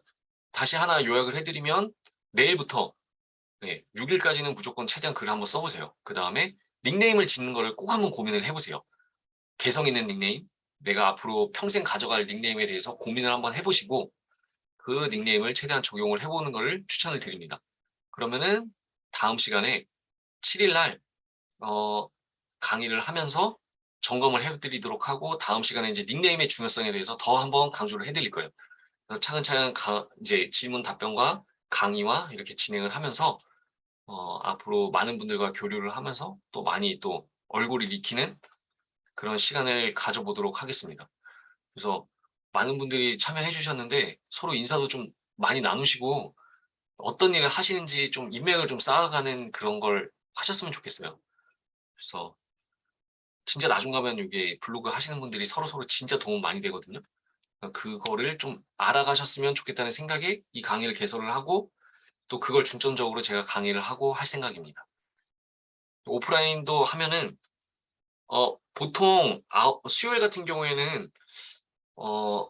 다시 하나 요약을 해 드리면 내일부터, 네, 6 일까지는 무조건 최대한 글을 한번 써 보세요. 그다음에 닉네임을 짓는 거를 꼭 한번 고민을 해 보세요. 개성 있는 닉네임, 내가 앞으로 평생 가져갈 닉네임에 대해서 고민을 한번 해 보시고 그 닉네임을 최대한 적용을 해 보는 거를 추천을 드립니다. 그러면은 다음 시간에 7일 날 어 강의를 하면서 점검을 해 드리도록 하고, 다음 시간에 이제 닉네임의 중요성에 대해서 더 한번 강조를 해 드릴 거예요. 그래서 차근차근 이제 질문 답변과 강의와 이렇게 진행을 하면서 앞으로 많은 분들과 교류를 하면서 또 많이 또 얼굴이 익히는 그런 시간을 가져보도록 하겠습니다. 그래서 많은 분들이 참여해 주셨는데 서로 인사도 좀 많이 나누시고 어떤 일을 하시는지 좀 인맥을 좀 쌓아가는 그런 걸 하셨으면 좋겠어요. 그래서 진짜 나중 가면 이게 블로그 하시는 분들이 서로서로 진짜 도움 많이 되거든요. 그거를 좀 알아가셨으면 좋겠다는 생각에 이 강의를 개설을 하고 또 그걸 중점적으로 제가 강의를 하고 할 생각입니다. 오프라인도 하면은 보통 수요일 같은 경우에는 어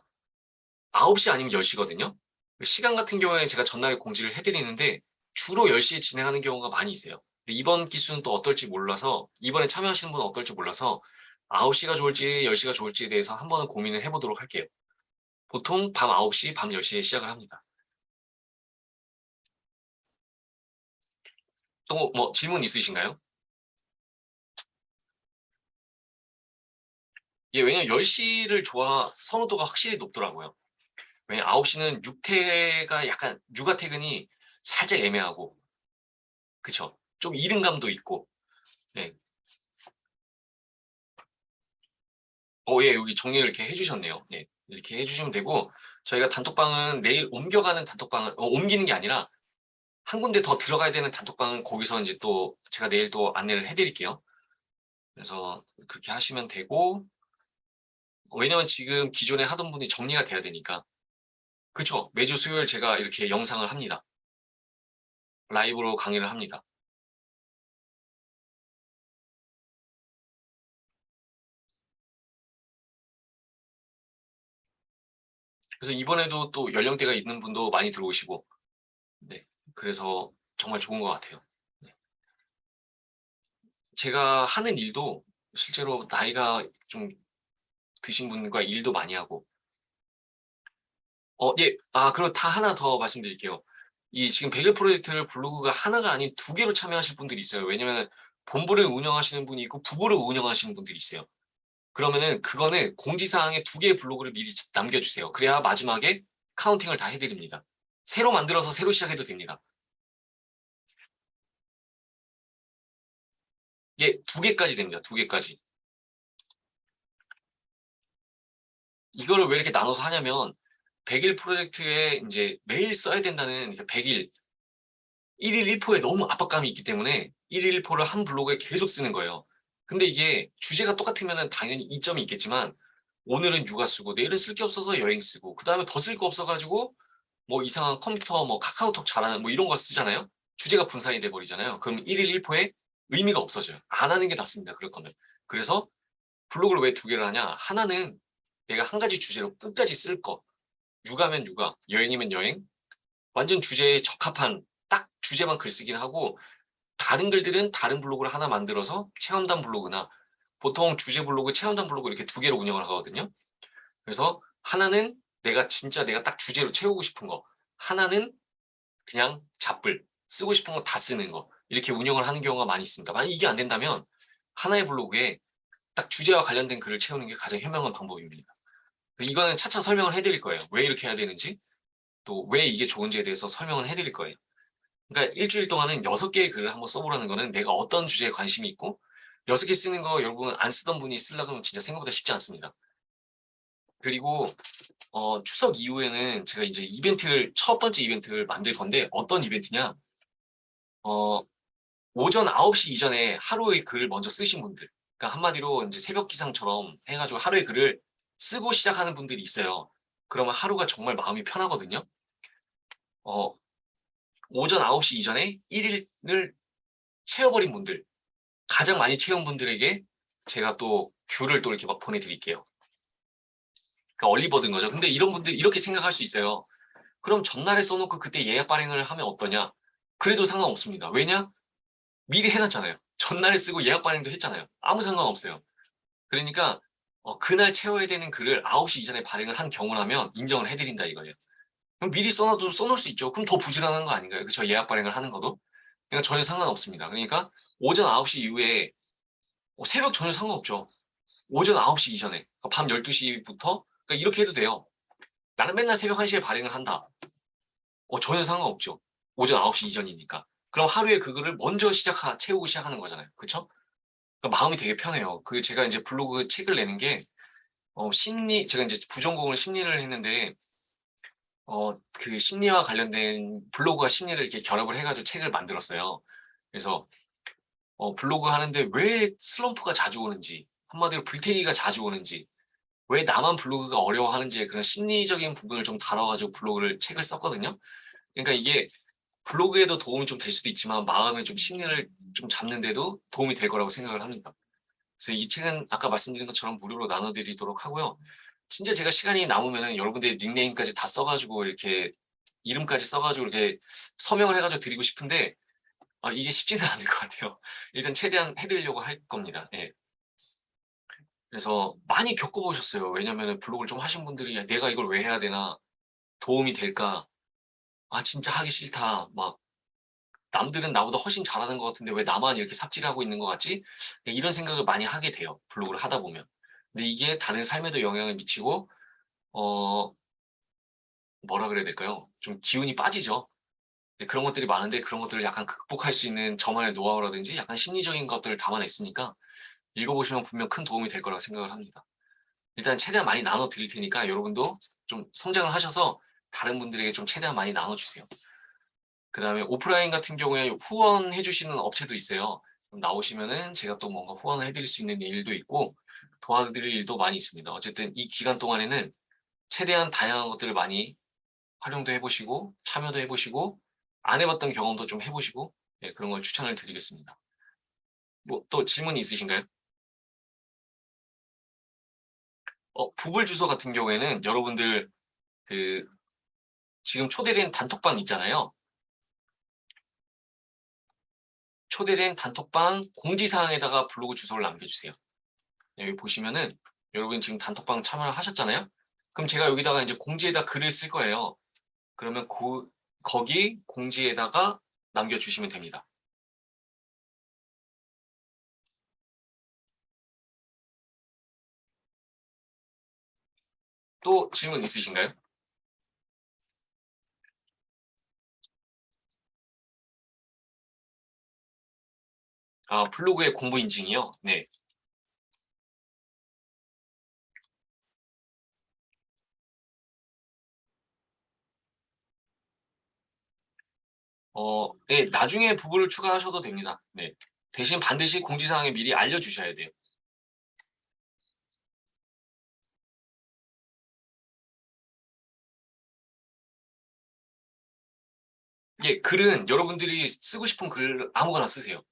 9시 아니면 10시 거든요. 시간 같은 경우에 제가 전날에 공지를 해 드리는데 주로 10 시에 진행하는 경우가 많이 있어요. 근데 이번 기수는 또 어떨지 몰라서 이번에 참여하시는 분은 어떨지 몰라서 9 시가 좋을지 10 시가 좋을지에 대해서 한번은 고민을 해 보도록 할게요. 보통 밤 9 시, 밤 10 시에 시작을 합니다. 또 뭐 질문 있으신가요? 예, 왜냐면 10 시를 선호도가 확실히 높더라고요. 왜냐면 9 시는 육퇴가 약간 육아 퇴근이 살짝 애매하고 그쵸. 좀 이른감도 있고. 예. 예, 여기 정리를 이렇게 해 주셨네요. 네. 이렇게 해 주시면 되고 저희가 단톡방은 내일 옮겨가는 단톡방은 옮기는 게 아니라 한 군데 더 들어가야 되는 단톡방은 거기서 인제 또 제가 내일 또 안내를 해 드릴게요. 그래서 그렇게 하시면 되고 왜냐면 지금 기존에 하던 분이 정리가 돼야 되니까. 그쵸. 매주 수요일 제가 이렇게 영상을 합니다. 라이브로 강의를 합니다. 그래서 이번에도 또 연령대가 있는 분도 많이 들어오시고 네. 그래서 정말 좋은 것 같아요. 네. 제가 하는 일도 실제로 나이가 좀 드신 분과 일도 많이 하고 예. 그리고 다 하나 더 말씀드릴게요. 이 지금 100일 프로젝트를 블로그가 하나가 아닌 두 개로 참여하실 분들이 있어요. 왜냐면은 본부를 운영하시는 분이 있고 부부를 운영하시는 분들이 있어요. 그러면은 그거는 공지사항에 두 개의 블로그를 미리 남겨 주세요. 그래야 마지막에 카운팅을 다 해 드립니다. 새로 만들어서 새로 시작해도 됩니다. 이게 두 개까지 됩니다. 두 개까지. 이거를 왜 이렇게 나눠서 하냐면 100일 프로젝트에 인제 매일 써야 된다는 그 100일 1일 1포에 너무 압박감이 있기 때문에 1일 1포를 한 블로그에 계속 쓰는 거예요. 근데 이게 주제가 똑같으면은 당연히 이점이 있겠지만 오늘은 육아 쓰고 내일은 쓸 게 없어서 여행 쓰고 그다음에 더 쓸 거 없어 가지고 뭐 이상한 컴퓨터 뭐 카카오톡 잘하는 뭐 이런 거 쓰잖아요. 주제가 분산이 돼 버리잖아요. 그럼 1일 1포에 의미가 없어져요. 안 하는 게 낫습니다, 그럴 거면. 그래서 블로그를 왜 두 개를 하냐? 하나는 내가 한 가지 주제로 끝까지 쓸 거. 육아면 육아, 여행이면 여행, 완전 주제에 적합한 딱 주제만 글쓰기를 하고 다른 글들은 다른 블로그를 하나 만들어서 체험단 블로그나 보통 주제 블로그, 체험단 블로그 이렇게 두 개로 운영을 하거든요. 그래서 하나는 내가 딱 주제로 채우고 싶은 거, 하나는 그냥 잡글, 쓰고 싶은 거 다 쓰는 거 이렇게 운영을 하는 경우가 많이 있습니다. 만약 이게 안 된다면 하나의 블로그에 딱 주제와 관련된 글을 채우는 게 가장 현명한 방법입니다. 이거는 차차 설명을 해드릴 거예요. 왜 이렇게 해야 되는지, 또 왜 이게 좋은지에 대해서 설명을 해드릴 거예요. 그러니까 일주일 동안은 6개의 글을 한번 써보라는 거는 내가 어떤 주제에 관심이 있고 6개 쓰는 거 여러분 안 쓰던 분이 쓰려고 하면 진짜 생각보다 쉽지 않습니다. 그리고 추석 이후에는 제가 이제 첫 번째 이벤트를 만들 건데 어떤 이벤트냐 어, 오전 9시 이전에 하루의 글을 먼저 쓰신 분들 그러니까 한마디로 이제 새벽 기상처럼 해가지고 하루의 글을 쓰고 시작하는 분들이 있어요. 그러면 하루가 정말 마음이 편하거든요. 어, 오전 9시 이전에 1일을 채워버린 분들 가장 많이 채운 분들에게 제가 또 귤을 또 이렇게 막 보내드릴게요. 그러니까 얼리버드인 거죠. 근데 이런 분들 이렇게 생각할 수 있어요. 그럼 전날에 써놓고 그때 예약 발행을 하면 어떠냐? 그래도 상관없습니다. 왜냐? 미리 해놨잖아요. 전날에 쓰고 예약 발행도 했잖아요. 아무 상관없어요. 그러니까 그날 채워야 되는 글을 9시 이전에 발행을 한 경우라면 인정을 해드린다 이거예요. 그럼 미리 써놔도 써놓을 수 있죠. 그럼 더 부지런한 거 아닌가요? 그쵸? 예약 발행을 하는 것도. 그러니까 전혀 상관없습니다. 그러니까 오전 9시 이후에 새벽 전혀 상관없죠. 오전 9시 이전에 밤 12시부터 그러니까 이렇게 해도 돼요. 나는 맨날 새벽 1시에 발행을 한다. 전혀 상관없죠. 오전 9시 이전이니까. 그럼 하루에 그거를 먼저 채우고 시작하는 거잖아요. 그쵸? 그러니까 마음이 되게 편해요. 제가 이제 블로그 책을 내는 게 제가 이제 부전공을 심리를 했는데 그 심리와 관련된 블로그와 심리를 이렇게 결합을 해가지고 책을 만들었어요. 그래서 블로그 하는데 왜 슬럼프가 자주 오는지 한마디로 불태기가 자주 오는지 왜 나만 블로그가 어려워하는지의 그런 심리적인 부분을 좀 다뤄가지고 책을 썼거든요. 그러니까 이게 블로그에도 도움이 좀 될 수도 있지만 마음의 좀 심리를 좀 잡는 데도 도움이 될 거라고 생각을 합니다. 그래서 이 책은 아까 말씀드린 것처럼 무료로 나눠드리도록 하고요. 진짜 제가 시간이 남으면은 여러분들의 닉네임까지 다 써가지고 이렇게 이름까지 써가지고 이렇게 서명을 해가지고 드리고 싶은데 이게 쉽지는 않을 것 같아요. 일단 최대한 해드리려고 할 겁니다. 예. 그래서 많이 겪어보셨어요. 왜냐면은 블로그를 좀 하신 분들이 야, 내가 이걸 왜 해야 되나? 도움이 될까? 아, 진짜 하기 싫다. 막 남들은 나보다 훨씬 잘하는 것 같은데 왜 나만 이렇게 삽질하고 있는 것 같지? 이런 생각을 많이 하게 돼요. 블로그를 하다 보면. 근데 이게 다른 삶에도 영향을 미치고, 어, 뭐라 그래야 될까요? 좀 기운이 빠지죠. 근데 그런 것들이 많은데 그런 것들을 약간 극복할 수 있는 저만의 노하우라든지 약간 심리적인 것들을 담아냈으니까 읽어보시면 분명 큰 도움이 될 거라고 생각을 합니다. 일단 최대한 많이 나눠 드릴 테니까 여러분도 좀 성장을 하셔서 다른 분들에게 좀 최대한 많이 나눠주세요. 그 다음에 오프라인 같은 경우에 후원해 주시는 업체도 있어요. 나오시면은 제가 또 뭔가 후원을 해드릴 수 있는 일도 있고 도와드릴 일도 많이 있습니다. 어쨌든 이 기간 동안에는 최대한 다양한 것들을 많이 활용도 해보시고 참여도 해보시고 안 해봤던 경험도 좀 해보시고 그런 걸 추천을 드리겠습니다. 뭐 또 질문이 있으신가요? 부불 주소 같은 경우에는 여러분들 그 지금 초대된 단톡방 있잖아요. 초대된 단톡방 공지사항에다가 블로그 주소를 남겨주세요. 여기 보시면은 여러분 지금 단톡방 참여를 하셨잖아요. 그럼 제가 여기다가 이제 공지에다 글을 쓸 거예요. 그러면 거기 공지에다가 남겨주시면 됩니다. 또 질문 있으신가요? 블로그의 공부 인증이요? 네. 네, 나중에 부분을 추가하셔도 됩니다. 네. 대신 반드시 공지사항에 미리 알려주셔야 돼요. 예, 글은 여러분들이 쓰고 싶은 글 아무거나 쓰세요.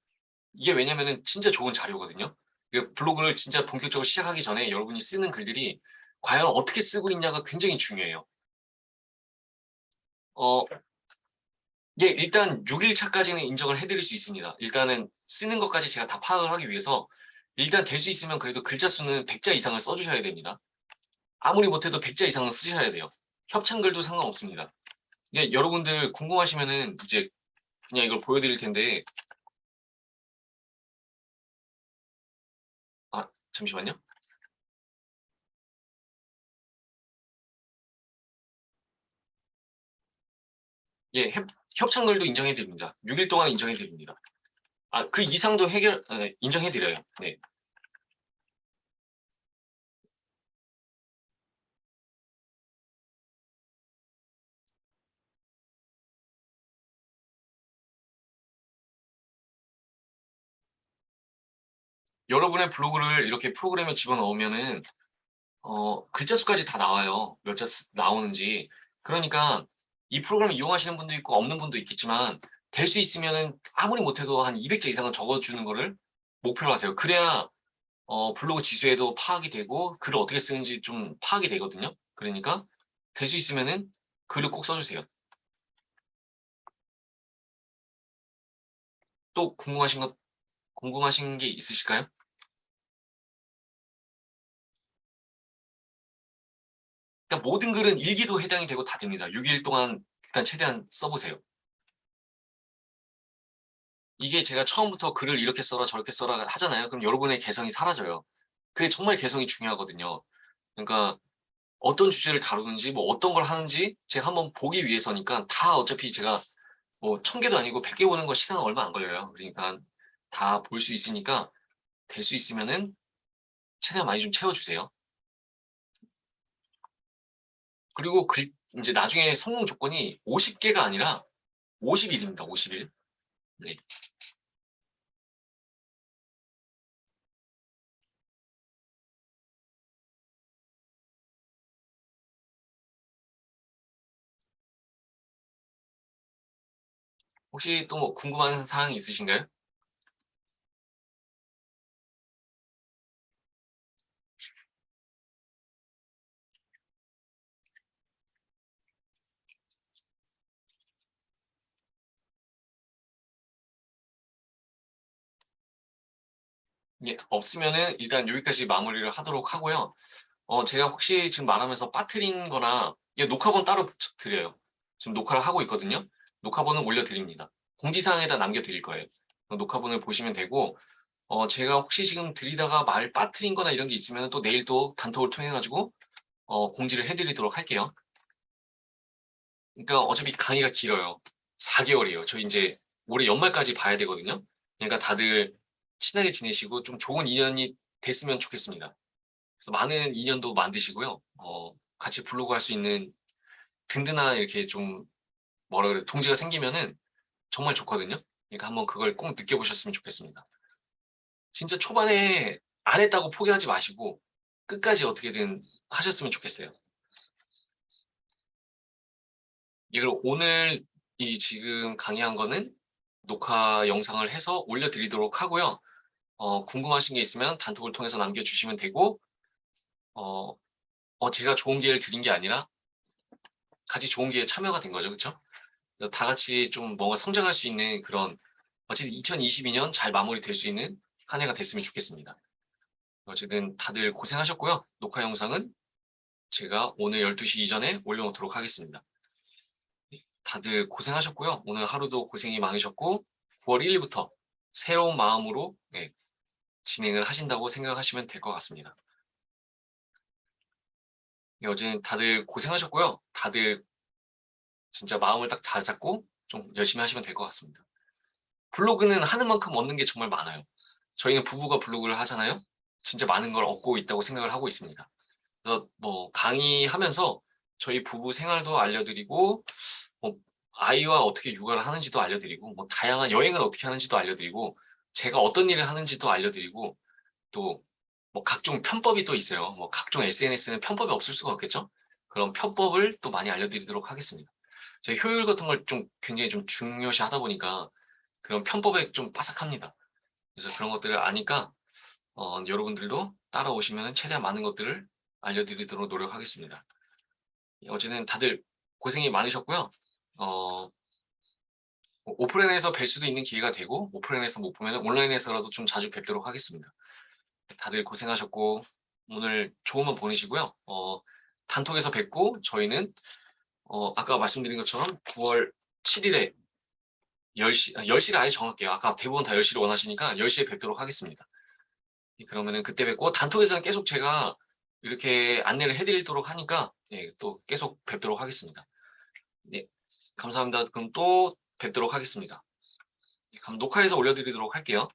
이게 왜냐면은 진짜 좋은 자료거든요. 블로그를 진짜 본격적으로 시작하기 전에 여러분이 쓰는 글들이 과연 어떻게 쓰고 있냐가 굉장히 중요해요. 어, 예, 일단 6일차까지는 인정을 해드릴 수 있습니다. 일단은 쓰는 것까지 제가 다 파악을 하기 위해서 일단 될 수 있으면 그래도 글자 수는 100자 이상을 써주셔야 됩니다. 아무리 못해도 100자 이상은 쓰셔야 돼요. 협찬글도 상관없습니다. 이제 여러분들 궁금하시면은 이제 그냥 이걸 보여드릴 텐데, 잠시만요. 예, 협찬글도 인정해드립니다. 6일 동안 인정해드립니다. 그 이상도 인정해드려요. 네. 여러분의 블로그를 이렇게 프로그램에 집어넣으면은 글자 수까지 다 나와요. 몇 자 나오는지. 그러니까 이 프로그램을 이용하시는 분도 있고 없는 분도 있겠지만 될 수 있으면은 아무리 못해도 한 200자 이상은 적어주는 거를 목표로 하세요. 그래야 블로그 지수에도 파악이 되고 글을 어떻게 쓰는지 좀 파악이 되거든요. 그러니까 될 수 있으면은 글을 꼭 써주세요. 또 궁금하신 게 있으실까요? 그러니까 모든 글은 일기도 해당이 되고 다 됩니다. 6일 동안 일단 최대한 써보세요. 이게 제가 처음부터 글을 이렇게 써라 저렇게 써라 하잖아요. 그럼 여러분의 개성이 사라져요. 그게 정말 개성이 중요하거든요. 그러니까 어떤 주제를 다루는지 뭐 어떤 걸 하는지 제가 한번 보기 위해서니까 다 어차피 제가 뭐 1000개도 아니고 100개 보는 거 시간 얼마 안 걸려요. 그러니까 다 볼 수 있으니까 될 수 있으면은 최대한 많이 좀 채워주세요. 그리고 이제 나중에 성공 조건이 50개가 아니라 50일입니다. 50일. 네. 혹시 또 뭐 궁금한 사항이 있으신가요? 예, 없으면은 일단 여기까지 마무리를 하도록 하고요. 제가 혹시 지금 말하면서 빠뜨린 거나 예, 녹화본 따로 드려요. 지금 녹화를 하고 있거든요. 녹화본은 올려드립니다. 공지사항에다 남겨드릴 거예요. 녹화본을 보시면 되고, 제가 혹시 지금 드리다가 말 빠뜨린 거나 이런 게 있으면 또 내일 또 단톡을 통해 가지고 공지를 해드리도록 할게요. 그러니까 어차피 강의가 길어요. 4개월이에요. 저 이제 올해 연말까지 봐야 되거든요. 그러니까 다들 친하게 지내시고 좀 좋은 인연이 됐으면 좋겠습니다. 그래서 많은 인연도 만드시고요. 같이 블로그 할 수 있는 든든한 이렇게 좀 뭐라 그래 동지가 생기면은 정말 좋거든요. 그러니까 한번 그걸 꼭 느껴보셨으면 좋겠습니다. 진짜 초반에 안 했다고 포기하지 마시고 끝까지 어떻게든 하셨으면 좋겠어요. 이걸 오늘 이 지금 강의한 거는 녹화 영상을 해서 올려드리도록 하고요. 궁금하신 게 있으면 단톡을 통해서 남겨주시면 되고, 어, 제가 좋은 기회를 드린 게 아니라 같이 좋은 기회에 참여가 된 거죠. 그렇죠? 그래서 다 같이 좀 뭔가 성장할 수 있는 그런 어쨌든 2022년 잘 마무리될 수 있는 한 해가 됐으면 좋겠습니다. 어쨌든 다들 고생하셨고요. 녹화 영상은 제가 오늘 12시 이전에 올려놓도록 하겠습니다. 네, 다들 고생하셨고요. 오늘 하루도 고생이 많으셨고 9월 1일부터 새로운 마음으로 네, 진행을 하신다고 생각하시면 될 것 같습니다. 네, 어제 다들 고생하셨고요. 다들 진짜 마음을 딱 다잡고 좀 열심히 하시면 될 것 같습니다. 블로그는 하는 만큼 얻는 게 정말 많아요. 저희는 부부가 블로그를 하잖아요. 진짜 많은 걸 얻고 있다고 생각을 하고 있습니다. 그래서 뭐 강의하면서 저희 부부 생활도 알려드리고 뭐 아이와 어떻게 육아를 하는지도 알려드리고 뭐 다양한 여행을 어떻게 하는지도 알려드리고 제가 어떤 일을 하는지도 알려드리고 또 뭐 각종 편법이 또 있어요. 뭐 각종 SNS는 편법이 없을 수가 없겠죠. 그런 편법을 또 많이 알려드리도록 하겠습니다. 제가 효율 같은 걸 좀 굉장히 좀 중요시 하다 보니까 그런 편법에 좀 빠삭합니다. 그래서 그런 것들을 아니까 여러분들도 따라오시면 최대한 많은 것들을 알려드리도록 노력하겠습니다. 어제는 다들 고생이 많으셨고요. 어, 오프라인에서 뵐 수도 있는 기회가 되고 오프라인에서 못 보면 온라인에서라도 좀 자주 뵙도록 하겠습니다. 다들 고생하셨고 오늘 좋은 밤 보내시고요. 단톡에서 뵙고 저희는 아까 말씀드린 것처럼 9월 7일에 10시, 10시를 아예 정할게요. 아까 대부분 다 10시를 원하시니까 10시에 뵙도록 하겠습니다. 그러면은 그때 뵙고 단톡에서는 계속 제가 이렇게 안내를 해드리도록 하니까 예, 또 계속 뵙도록 하겠습니다. 네, 감사합니다. 그럼 또 뵙도록 하겠습니다. 그럼 녹화해서 올려드리도록 할게요.